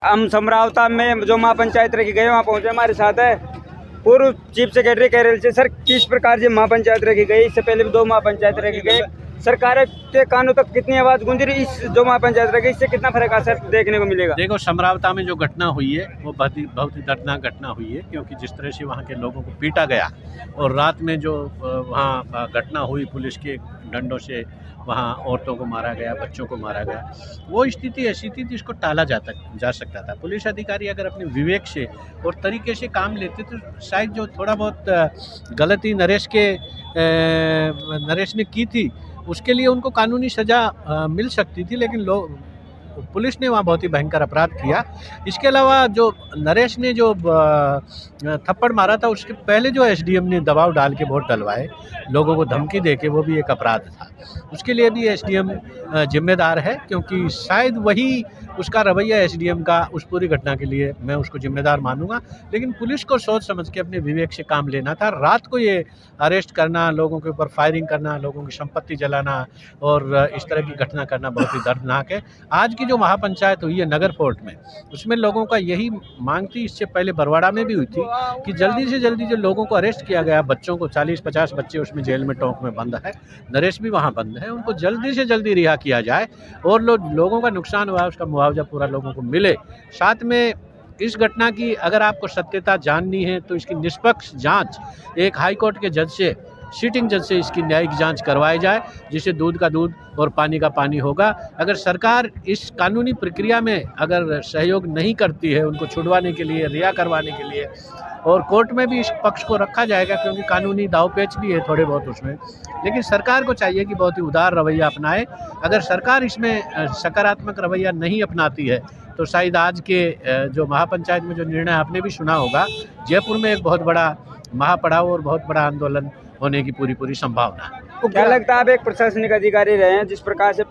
हम समरावता में जो महापंचायत रखी गई वहाँ पहुँचे, हमारे साथ है पूर्व चीफ सेक्रेटरी केरल से। सर, किस प्रकार से महापंचायत रखी गई? इससे पहले भी 2 महापंचायत रखी गई, सरकार के कानों तक कितनी आवाज़ गूंज रही? इस जो महापंचायत रखी इससे कितना फर्क असर देखने को मिलेगा? देखो, समरावता में जो घटना हुई है वो बहुत ही दर्दनाक घटना हुई है, क्योंकि जिस तरह से वहाँ के लोगों को पीटा गया और रात में जो वहाँ घटना हुई, पुलिस के डंडों से वहाँ औरतों को मारा गया, बच्चों को मारा गया, वो स्थिति ऐसी थी जिसको टाला जा सकता था। पुलिस अधिकारी अगर अपने विवेक से और तरीके से काम लेते तो शायद जो थोड़ा बहुत गलती नरेश ने की थी उसके लिए उनको कानूनी सज़ा मिल सकती थी, लेकिन पुलिस ने वहाँ बहुत ही भयंकर अपराध किया। इसके अलावा जो नरेश ने जो थप्पड़ मारा था, उसके पहले जो एसडीएम ने दबाव डाल के वोट डलवाए, लोगों को धमकी देके, वो भी एक अपराध था। उसके लिए भी एसडीएम जिम्मेदार है, क्योंकि शायद वही उसका रवैया एसडीएम का उस पूरी घटना के लिए मैं उसको जिम्मेदार मानूंगा। लेकिन पुलिस को सोच समझ के अपने विवेक से काम लेना था। रात को ये अरेस्ट करना, लोगों के ऊपर फायरिंग करना, लोगों की संपत्ति जलाना और इस तरह की घटना करना बहुत ही दर्दनाक है। आज की जो महापंचायत हुई है नगर फोर्ट में, उसमें लोगों का यही मांग थी, इससे पहले बरवाड़ा में भी हुई थी, कि जल्दी से जल्दी जो लोगों को अरेस्ट किया गया, बच्चों को 40-50 बच्चे उसमें जेल में टोंक में बंद है, नरेश भी वहाँ बंद है, उनको जल्दी से जल्दी रिहा किया जाए और लोगों का नुकसान हुआ है उसका मुआवजा पूरा लोगों को मिले। साथ में इस घटना की अगर आपको सत्यता जाननी है तो इसकी निष्पक्ष जांच एक हाई कोर्ट के जज से, सिटिंग जज से इसकी न्यायिक जांच करवाई जाए, जिससे दूध का दूध और पानी का पानी होगा। अगर सरकार इस कानूनी प्रक्रिया में अगर सहयोग नहीं करती है उनको छुड़वाने के लिए, रिहा करवाने के लिए, और कोर्ट में भी इस पक्ष को रखा जाएगा, क्योंकि कानूनी दावपेच भी है थोड़े बहुत उसमें, लेकिन सरकार को चाहिए कि बहुत ही उदार रवैया अपनाए। अगर सरकार इसमें सकारात्मक रवैया नहीं अपनाती है तो शायद आज के जो महापंचायत में जो निर्णय आपने भी सुना होगा, जयपुर में एक बहुत बड़ा महापड़ाव और बहुत बड़ा आंदोलन होने की पूरी संभावना है। क्या लगता है, आप एक प्रशासनिक अधिकारी रहे हैं, जिस प्रकार से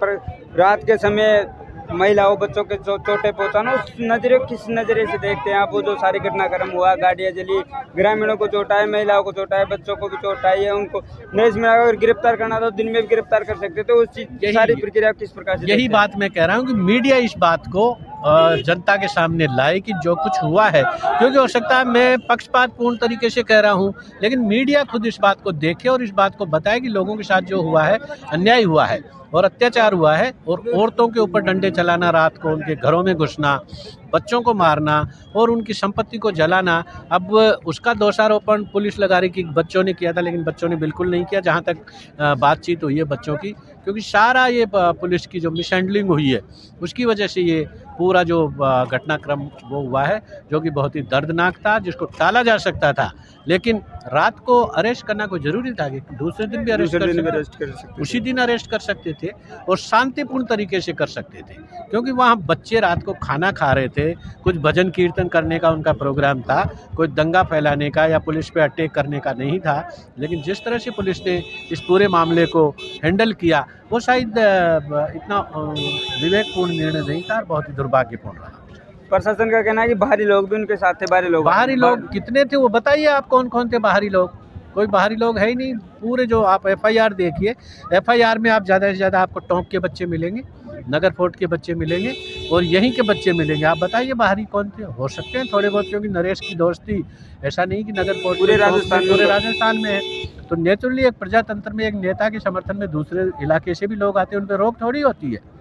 रात के समय महिलाओं बच्चों के चोटें पहुंचाना, उस नजरे किस नजरे से देखते हैं आप? वो जो सारी घटनाक्रम हुआ, गाड़ियां जली, ग्रामीणों को चोट आई, महिलाओं को चोट आई, बच्चों को भी चोट आई है, उनको नरेश में अगर गिरफ्तार करना तो दिन में भी गिरफ्तार कर सकते थे, उस चीज सारी प्रक्रिया किस प्रकार से? यही बात मैं कह रहा हूँ कि मीडिया इस बात को जनता के सामने लाए कि जो कुछ हुआ है, क्योंकि हो सकता है मैं पक्षपातपूर्ण तरीके से कह रहा हूँ, लेकिन मीडिया खुद इस बात को देखे और इस बात को बताए कि लोगों के साथ जो हुआ है अन्याय हुआ है और अत्याचार हुआ है, और औरतों के ऊपर डंडे चलाना, रात को उनके घरों में घुसना, बच्चों को मारना और उनकी संपत्ति को जलाना। अब उसका दोषारोपण पुलिस लगा रही कि बच्चों ने किया था, लेकिन बच्चों ने बिल्कुल नहीं किया। जहाँ तक बातचीत हुई है बच्चों की, क्योंकि सारा ये पुलिस की जो मिसहैंडलिंग हुई है उसकी वजह से ये पूरा जो घटनाक्रम वो हुआ है, जो कि बहुत ही दर्दनाक था, जिसको टाला जा सकता था। लेकिन रात को अरेस्ट करना कोई ज़रूरी था कि दूसरे दिन भी अरेस्ट कर सकते, उसी दिन अरेस्ट कर सकते थे और शांतिपूर्ण तरीके से कर सकते थे, क्योंकि वहाँ बच्चे रात को खाना खा रहे थे, कुछ भजन कीर्तन करने का उनका प्रोग्राम था, कोई दंगा फैलाने का या पुलिस पे अटैक करने का नहीं था। लेकिन जिस तरह से पुलिस ने इस पूरे मामले को हैंडल किया, वो शायद इतना विवेकपूर्ण निर्णय नहीं था और बहुत ही दुर्भाग्यपूर्ण रहा। प्रशासन का कहना है कि बाहरी लोग भी उनके साथ थे। बाहरी लोग कितने थे वो बताइए, आप कौन कौन थे बाहरी लोग? कोई बाहरी लोग है ही नहीं। पूरे जो आप एफआईआर देखिए, एफआईआर में आप ज़्यादा से ज़्यादा आपको टोंक के बच्चे मिलेंगे, नगर फोर्ट के बच्चे मिलेंगे और यहीं के बच्चे मिलेंगे। आप बताइए बाहरी कौन थे? हो सकते हैं थोड़े बहुत, क्योंकि नरेश की दोस्ती ऐसा नहीं कि नगर फोर्ट पूरे राजस्थान में है, तो नेचुरली एक प्रजातंत्र में एक नेता के समर्थन में दूसरे इलाके से भी लोग आते हैं, उन पर रोक थोड़ी होती है।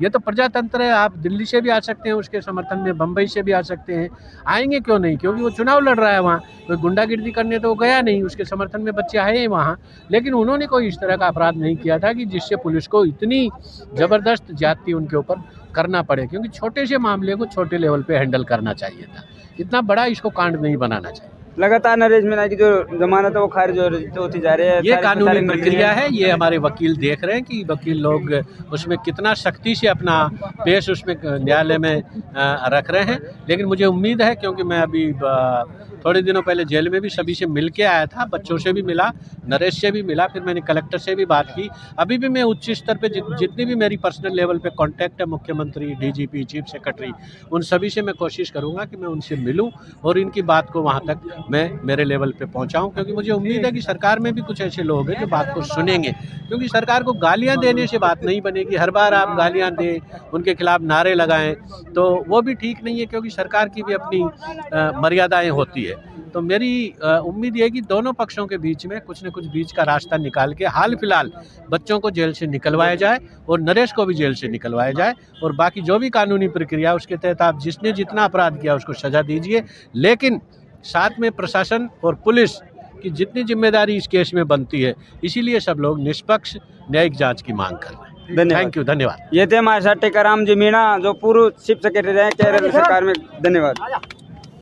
ये तो प्रजातंत्र है। आप दिल्ली से भी आ सकते हैं उसके समर्थन में, बम्बई से भी आ सकते हैं। आएंगे क्यों नहीं? क्योंकि वो चुनाव लड़ रहा है वहाँ, कोई गुंडागिर्दी करने तो वो गया नहीं, उसके समर्थन में बच्चे आए हैं वहाँ। लेकिन उन्होंने कोई इस तरह का अपराध नहीं किया था कि जिससे पुलिस को इतनी ज़बरदस्त ज्यादती उनके ऊपर करना पड़े, क्योंकि छोटे से मामले को छोटे लेवल पर हैंडल करना चाहिए था, इतना बड़ा इसको कांड नहीं बनाना चाहिए। लगातार नरेश मीणा की जो जमानत है वो खारिज होती जा रही है। ये कानूनी प्रक्रिया है, ये हमारे वकील देख रहे हैं कि वकील लोग उसमें कितना सख्ती से अपना पेश उसमें न्यायालय में रख रहे हैं। लेकिन मुझे उम्मीद है, क्योंकि मैं अभी थोड़े दिनों पहले जेल में भी सभी से मिल के आया था, बच्चों से भी मिला, नरेश से भी मिला, फिर मैंने कलेक्टर से भी बात की। अभी भी मैं उच्च स्तर पे जितनी भी मेरी पर्सनल लेवल पे कांटेक्ट है, मुख्यमंत्री, डीजीपी, चीफ सेक्रेटरी, उन सभी से मैं कोशिश करूँगा कि मैं उनसे मिलूँ और इनकी बात को वहाँ तक मैं मेरे लेवल पे पहुंचाऊं, क्योंकि मुझे उम्मीद है कि सरकार में भी कुछ ऐसे लोग हैं जो बात को सुनेंगे, क्योंकि सरकार को गालियां देने से बात नहीं बनेगी। हर बार आप गालियां दें, उनके खिलाफ नारे लगाएं, तो वो भी ठीक नहीं है, क्योंकि सरकार की भी अपनी मर्यादाएं होती है। तो मेरी उम्मीद ये है कि दोनों पक्षों के बीच में कुछ न कुछ बीच का रास्ता निकाल के हाल फिलहाल बच्चों को जेल से निकलवाया जाए और नरेश को भी जेल से निकलवाया जाए, और बाकी जो भी कानूनी प्रक्रिया उसके तहत आप जिसने जितना अपराध किया उसको सजा दीजिए, लेकिन साथ में प्रशासन और पुलिस की जितनी जिम्मेदारी इस केस में बनती है, इसीलिए सब लोग निष्पक्ष न्यायिक जांच की मांग कर रहे हैं। धन्यवाद। थैंक यू, धन्यवाद। ये थे हमारे साथ टीकाराम जी मीणा, जो पूर्व चीफ सेक्रेटरी रहे केरल सरकार में। धन्यवाद।